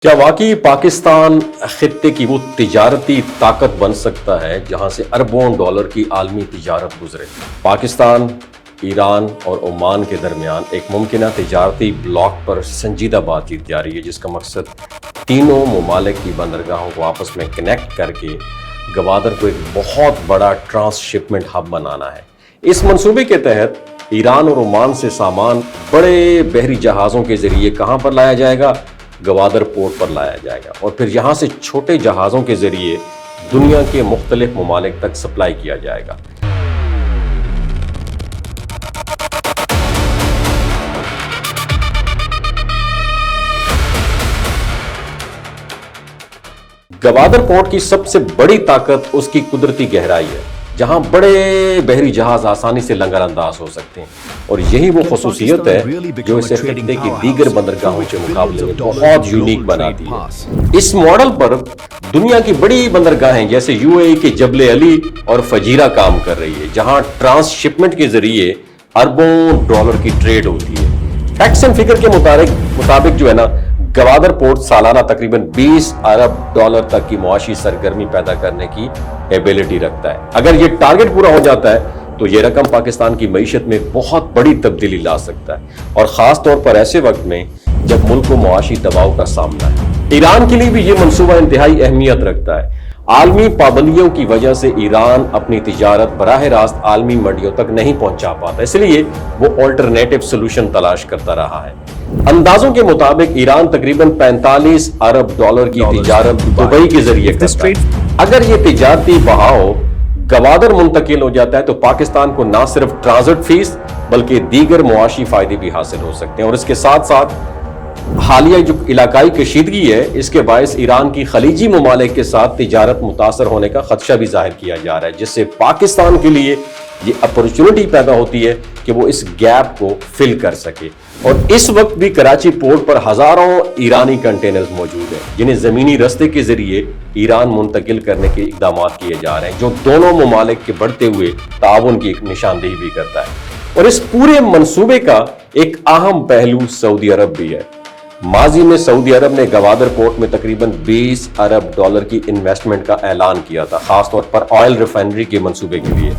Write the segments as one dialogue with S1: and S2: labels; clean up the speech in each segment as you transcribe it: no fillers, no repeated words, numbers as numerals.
S1: کیا واقعی پاکستان خطے کی وہ تجارتی طاقت بن سکتا ہے جہاں سے اربوں ڈالر کی عالمی تجارت گزرے؟ پاکستان، ایران اور عمان کے درمیان ایک ممکنہ تجارتی بلاک پر سنجیدہ بات چیت جاری ہے، جس کا مقصد تینوں ممالک کی بندرگاہوں کو آپس میں کنیکٹ کر کے گوادر کو ایک بہت بڑا ٹرانس شپمنٹ ہب بنانا ہے۔ اس منصوبے کے تحت ایران اور عمان سے سامان بڑے بحری جہازوں کے ذریعے کہاں پر لایا جائے گا؟ گوادر پورٹ پر لایا جائے گا، اور پھر یہاں سے چھوٹے جہازوں کے ذریعے دنیا کے مختلف ممالک تک سپلائی کیا جائے گا۔ گوادر پورٹ کی سب سے بڑی طاقت اس کی قدرتی گہرائی ہے، جہاں بڑے بحری جہاز آسانی سے لنگر انداز ہو سکتے ہیں، اور یہی وہ خصوصیت ہے جو اسے خطے کی دیگر بندرگاہوں کے مقابلے میں بہت یونیک بناتی ہے۔ اس ماڈل پر دنیا کی بڑی بندرگاہیں جیسے UAE کے جبل علی اور فجیرہ کام کر رہی ہے، جہاں ٹرانس شپمنٹ کے ذریعے اربوں ڈالر کی ٹریڈ ہوتی ہے۔ فیکٹس اینڈ فگر کے مطابق جو ہے نا، گوادر پورٹ سالانہ تقریباً 20 ارب ڈالر تک کی معاشی سرگرمی پیدا کرنے کی ایبلٹی رکھتا ہے۔ اگر یہ ٹارگٹ پورا ہو جاتا ہے تو یہ رقم پاکستان کی معیشت میں بہت بڑی تبدیلی لا سکتا ہے، اور خاص طور پر ایسے وقت میں جب ملک کو معاشی دباؤ کا سامنا ہے۔ ایران کے لیے بھی یہ منصوبہ انتہائی اہمیت رکھتا ہے۔ عالمی پابندیوں کی وجہ سے ایران اپنی تجارت براہ راست عالمی منڈیوں تک نہیں پہنچا پاتا، اس لیے وہ آلٹرنیٹو سلوشن تلاش کرتا رہا ہے۔ اندازوں کے مطابق ایران تقریباً 45 ارب ڈالر کی تجارت دبئی کے ذریعے کرتا ہے۔ اگر یہ تجارتی بہاؤ گوادر منتقل ہو جاتا ہے تو پاکستان کو نہ صرف ٹرانزٹ فیس بلکہ دیگر معاشی فائدے بھی حاصل ہو سکتے ہیں، اور اس کے ساتھ ساتھ حالیہ جو علاقائی کشیدگی ہے، اس کے باعث ایران کی خلیجی ممالک کے ساتھ تجارت متاثر ہونے کا خدشہ بھی ظاہر کیا جا رہا ہے، جس سے پاکستان کے لیے یہ اپرچونٹی پیدا ہوتی ہے کہ وہ اس گیپ کو فل کر سکے۔ اور اس وقت بھی کراچی پورٹ پر ہزاروں ایرانی کنٹینرز موجود ہیں، جنہیں زمینی رستے کے ذریعے ایران منتقل کرنے کے اقدامات کیے جا رہے ہیں، جو دونوں ممالک کے بڑھتے ہوئے تعاون کی ایک نشاندہی بھی کرتا ہے۔ اور اس پورے منصوبے کا ایک اہم پہلو سعودی عرب بھی ہے۔ ماضی میں سعودی عرب نے گوادر پورٹ میں تقریباً 20 ارب ڈالر کی انویسٹمنٹ کا اعلان کیا تھا، خاص طور پر آئل ریفائنری کے منصوبے کے لیے۔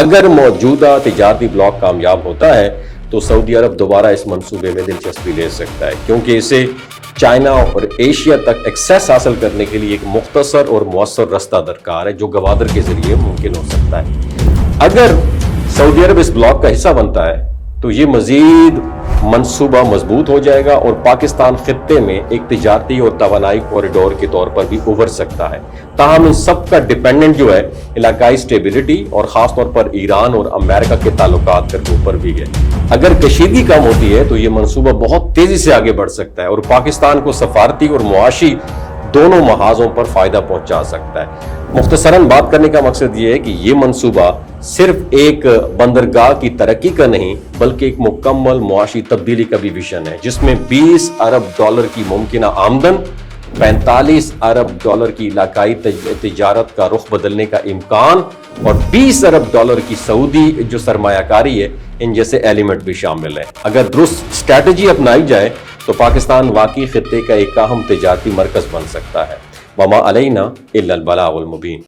S1: اگر موجودہ تجارتی بلاک کامیاب ہوتا ہے تو سعودی عرب دوبارہ اس منصوبے میں دلچسپی لے سکتا ہے، کیونکہ اسے چائنا اور ایشیا تک ایکسیس حاصل کرنے کے لیے ایک مختصر اور مؤثر رستہ درکار ہے، جو گوادر کے ذریعے ممکن ہو سکتا ہے۔ اگر سعودی عرب اس بلاک کا حصہ بنتا ہے تو یہ مزید منصوبہ مضبوط ہو جائے گا، اور پاکستان خطے میں ایک تجارتی اور توانائی کوریڈور کے طور پر بھی ابھر سکتا ہے۔ تاہم ان سب کا ڈیپینڈنٹ جو ہے علاقائی سٹیبلٹی اور خاص طور پر ایران اور امریکہ کے تعلقات کے اوپر بھی ہے۔ اگر کشیدگی کم ہوتی ہے تو یہ منصوبہ بہت تیزی سے آگے بڑھ سکتا ہے، اور پاکستان کو سفارتی اور معاشی دونوں محاذوں پر فائدہ پہنچا سکتا ہے۔ مختصراً بات کرنے کا مقصد یہ ہے کہ یہ منصوبہ صرف ایک بندرگاہ کی ترقی کا نہیں بلکہ ایک مکمل معاشی تبدیلی کا بھی ویژن ہے، جس میں 20 ارب ڈالر کی ممکنہ آمدن، 45 ارب ڈالر کی علاقائی تجارت کا رخ بدلنے کا امکان، اور 20 ارب ڈالر کی سعودی جو سرمایہ کاری ہے، ان جیسے ایلیمنٹ بھی شامل ہیں۔ اگر درست اسٹریٹجی اپنائی جائے تو پاکستان واقعی خطے کا ایک اہم تجارتی مرکز بن سکتا ہے۔ وما علینا الا البلاغ المبین۔